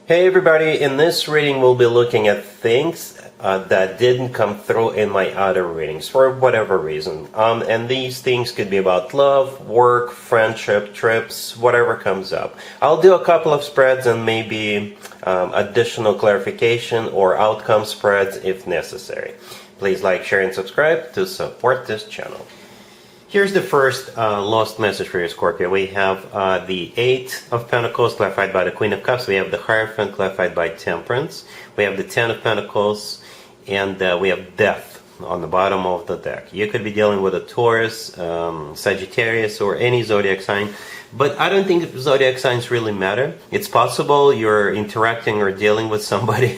Hey everybody, in this reading we'll be looking at things that didn't come through in my other readings for whatever reason. And these things could be about love, work, friendship, trips, whatever comes up. I'll do a couple of spreads and maybe additional clarification or outcome spreads if necessary. Please like, share, and subscribe to support this channel. Here's the first lost message for you, Scorpio. We have the Eight of Pentacles clarified by the Queen of Cups. We have the Hierophant clarified by Temperance. We have the Ten of Pentacles, and we have Death on the bottom of the deck. You could be dealing with a Taurus, Sagittarius, or any zodiac sign, but I don't think zodiac signs really matter. It's possible you're interacting or dealing with somebody,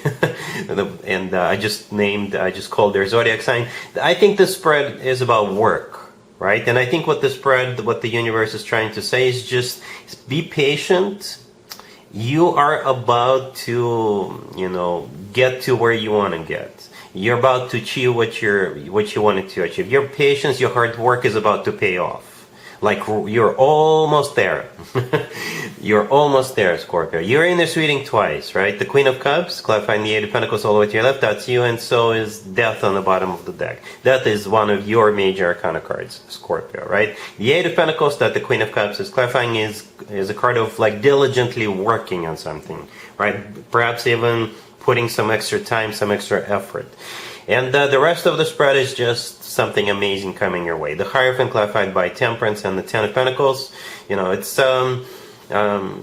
and I just called their zodiac sign. I think the spread is about work. Right? And I think what the universe is trying to say is just be patient. You are about to, get to where you want to get. You're about to achieve what you wanted to achieve. Your patience, your hard work is about to pay off. Like you're almost there. You're almost there, Scorpio. You're in this reading twice, right? The Queen of Cups, clarifying the Eight of Pentacles all the way to your left, that's you, and so is Death on the bottom of the deck. That is one of your major arcana cards, Scorpio, right? The Eight of Pentacles that the Queen of Cups is clarifying is a card of like diligently working on something, right? Perhaps even putting some extra time, some extra effort. And the rest of the spread is just something amazing coming your way. The Hierophant clarified by Temperance and the Ten of Pentacles, it's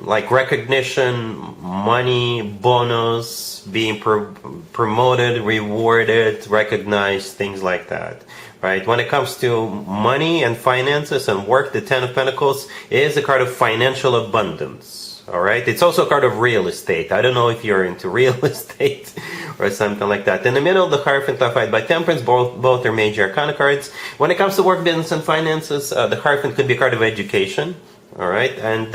like recognition, money, bonus, being promoted, rewarded, recognized, things like that. Right? When it comes to money and finances and work, the Ten of Pentacles is a card of financial abundance. All right, it's also a card of real estate. I don't know if you're into real estate or something like that. In the middle, the Hierophant clarified by Temperance, both are major arcana cards. When it comes to work, business, and finances, the Hierophant could be a card of education. All right, and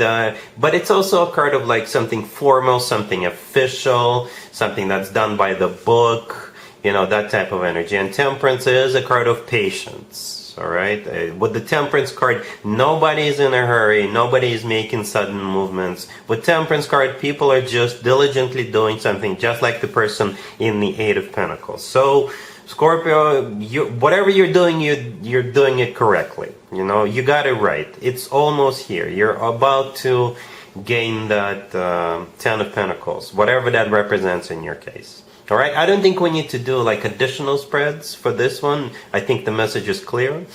but it's also a card of like something formal, something official, something that's done by the book, that type of energy. And Temperance is a card of patience. All right, with the Temperance card, nobody's in a hurry, nobody's making sudden movements. With Temperance card, people are just diligently doing something, just like the person in the Eight of Pentacles. So Scorpio, whatever you're doing, you're doing it correctly. You got it right. It's almost here. You're about to gain that Ten of Pentacles, whatever that represents in your case. All right, I don't think we need to do like additional spreads for this one. I think the message is clear.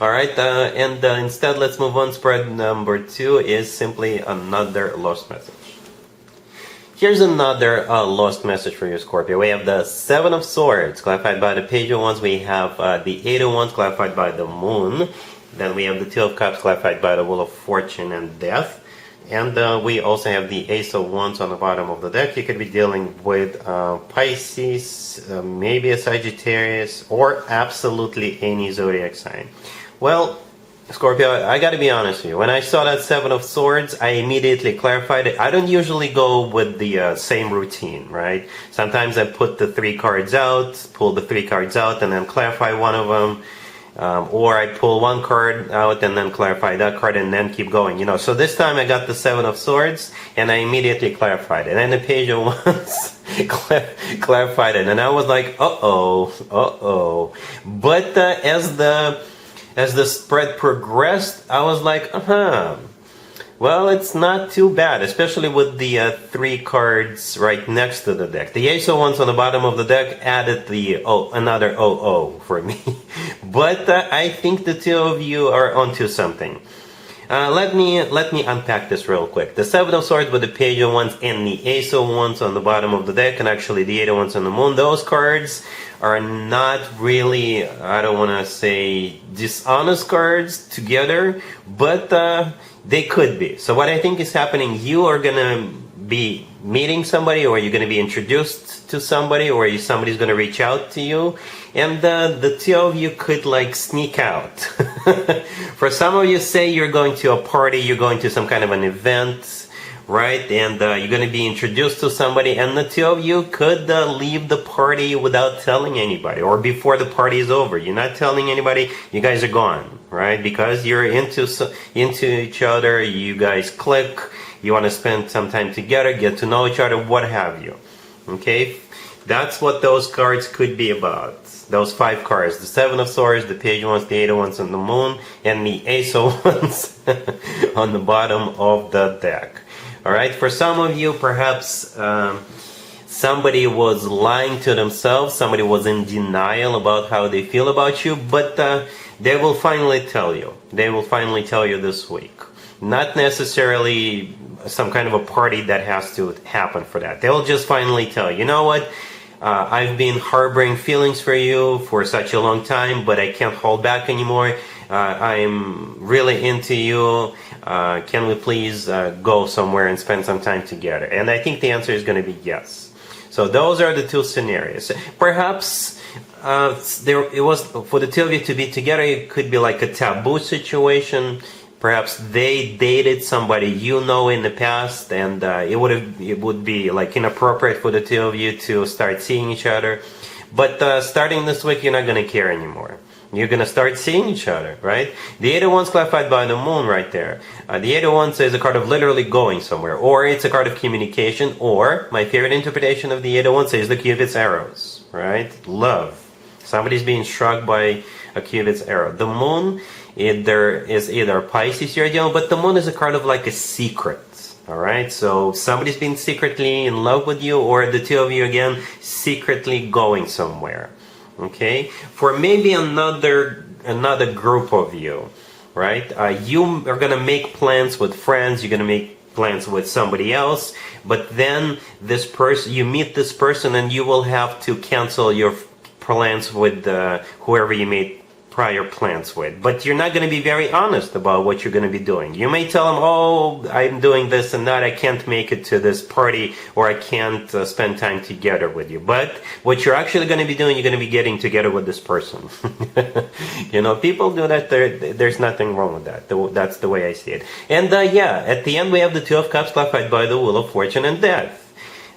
All right, and instead let's move on. Spread number 2 is simply another lost message. Here's another lost message for you, Scorpio. We have the Seven of Swords, clarified by the Page of Wands. We have the Eight of Wands, clarified by the Moon. Then we have the Two of Cups, clarified by the Wheel of Fortune and Death. And we also have the Ace of Wands on the bottom of the deck. You could be dealing with Pisces, maybe a Sagittarius, or absolutely any zodiac sign. Well, Scorpio, I gotta be honest with you. When I saw that Seven of Swords, I immediately clarified it. I don't usually go with the same routine, right? Sometimes I put the 3 cards out, pull the 3 cards out, and then clarify one of them. Or I pull 1 card out and then clarify that card and then keep going, So this time I got the Seven of Swords and I immediately clarified it. And the Page of Wands clarified it. And I was like, uh-oh. But as the spread progressed, I was like, well, it's not too bad, especially with the 3 cards right next to the deck. The Ace of Wands on the bottom of the deck added another for me. But I think the two of you are onto something. Let me unpack this real quick. The Seven of Swords with the Page of Wands and the Ace of Wands on the bottom of the deck, and actually the Eight of Wands on the Moon, those cards are not really, I don't want to say dishonest cards together, but they could be. So what I think is happening, you are going to be meeting somebody, or you're going to be introduced to somebody, or somebody's going to reach out to you, and the two of you could like sneak out. For some of you, say you're going to a party, you're going to some kind of an event, right? And you're going to be introduced to somebody, and the two of you could leave the party without telling anybody, or before the party is over. You're not telling anybody, you guys are gone, right? Because you're into each other, you guys click, you want to spend some time together, get to know each other, what have you. Okay, that's what those cards could be about. Those 5 cards, the 7 of Swords, the Page of Wands, the 8 of Wands on the Moon, and the Ace of Wands on the bottom of the deck. Alright, for some of you, perhaps somebody was lying to themselves, somebody was in denial about how they feel about you, but they will finally tell you. They will finally tell you this week. Not necessarily some kind of a party that has to happen for that. They'll just finally tell you, you know what? I've been harboring feelings for you for such a long time, but I can't hold back anymore. I'm really into you. Can we please go somewhere and spend some time together? And I think the answer is going to be yes. So those are the 2 scenarios. Perhaps it was for the 2 of you to be together. It could be like a taboo situation. Perhaps they dated somebody you know in the past, and it would be like inappropriate for the 2 of you to start seeing each other. But starting this week, you're not going to care anymore. You're going to start seeing each other, right? The 8 of Wands clarified by the Moon right there. The 8 of Wands is a card of literally going somewhere, or it's a card of communication, or my favorite interpretation of the 8 of Wands is the Cupid's arrows, right? Love. Somebody's being struck by a Cupid's arrow. The Moon, there is either Pisces you're dealing with, but the Moon is a card of like a secret. Alright, so somebody's been secretly in love with you, or the 2 of you again secretly going somewhere. Okay, for maybe another group of you, right? You are gonna make plans with friends. You're gonna make plans with somebody else, but then you meet this person, and you will have to cancel your plans with whoever you made prior plans with. But you're not going to be very honest about what you're going to be doing. You may tell them, oh, I'm doing this and that, I can't make it to this party, or I can't spend time together with you. But what you're actually going to be doing, you're going to be getting together with this person. You know, people do that. There's nothing wrong with that. That's the way I see it. And yeah, at the end we have the 2 of Cups clarified by the Wheel of Fortune and Death.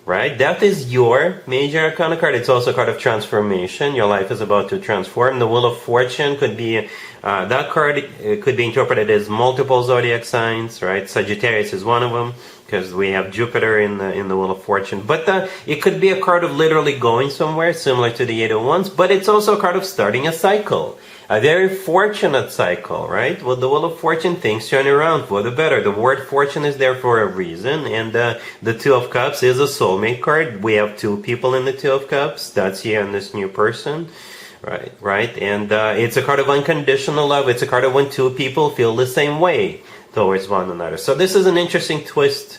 Right? Death is your major arcana card. It's also a card of transformation. Your life is about to transform. The Wheel of Fortune could be, that card could be interpreted as multiple zodiac signs, right? Sagittarius is one of them, because we have Jupiter in the Wheel of Fortune. But it could be a card of literally going somewhere, similar to the 8 of Wands, but it's also a card of starting a cycle. A very fortunate cycle, right? With the Wheel of Fortune, things turn around for the better. The word fortune is there for a reason, and the 2 of Cups is a soulmate card. We have 2 people in the 2 of Cups. That's you and this new person, right? And it's a card of unconditional love. It's a card of when 2 people feel the same way towards one another. So this is an interesting twist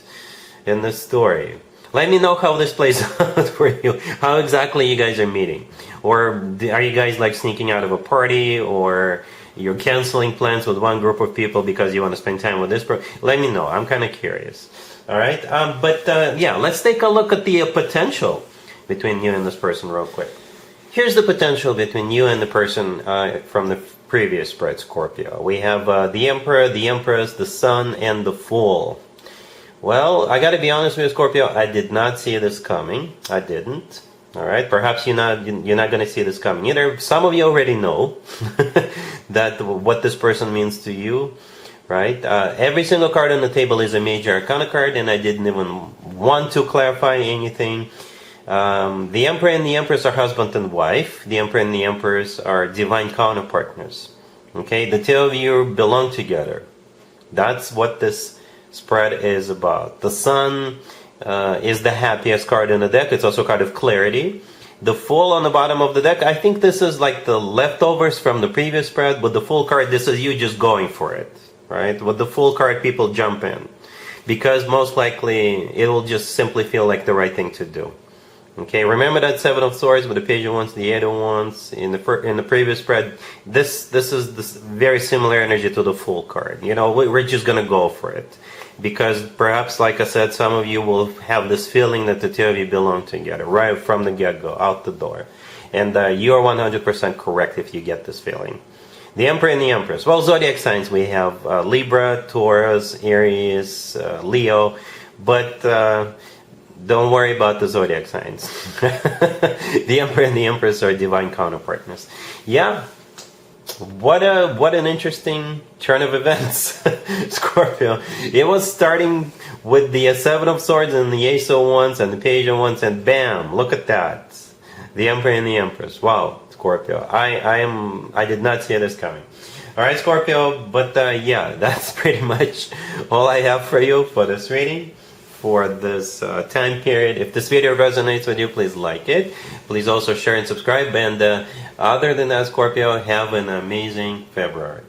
in this story. Let me know how this plays out for you. How exactly you guys are meeting. Or are you guys like sneaking out of a party, or you're canceling plans with one group of people because you want to spend time with this person? Let me know. I'm kind of curious. Alright? Yeah, let's take a look at the potential between you and this person real quick. Here's the potential between you and the person from the previous spread, Scorpio. We have the Emperor, the Empress, the Sun, and the Fool. Well, I gotta be honest with you, Scorpio, I did not see this coming. I didn't. Alright, perhaps you're not gonna see this coming either. Some of you already know that what this person means to you, right? Every single card on the table is a major arcana card, and I didn't even want to clarify anything. The Emperor and the Empress are husband and wife. The Emperor and the Empress are divine counterpartners. Okay, the 2 of you belong together. That's what this spread is about. The Sun is the happiest card in the deck. It's also a card of clarity. The Fool on the bottom of the deck, I think this is like the leftovers from the previous spread. With the Fool card, this is you just going for it, right? With the Fool card, people jump in, because most likely it will just simply feel like the right thing to do. Okay, remember that 7 of Swords with the Page of Wands, the 8 of Wands in the previous spread. This is this very similar energy to the Fool card. You know, we're just gonna go for it, because perhaps, like I said, some of you will have this feeling that the 2 of you belong together right from the get-go, out the door. And you are 100% correct if you get this feeling. The Emperor and the Empress. Well, zodiac signs, we have Libra, Taurus, Aries, Leo, but don't worry about the zodiac signs. The Emperor and the Empress are divine counterpartners. Yeah, what an interesting turn of events, Scorpio. It was starting with the Seven of Swords and the Ace of Wands and the Page of Wands, and bam! Look at that, the Emperor and the Empress. Wow, Scorpio. I did not see this coming. All right, Scorpio. But yeah, that's pretty much all I have for you for this reading, for this time period. If this video resonates with you, please like it. Please also share and subscribe. And other than that, Scorpio, have an amazing February.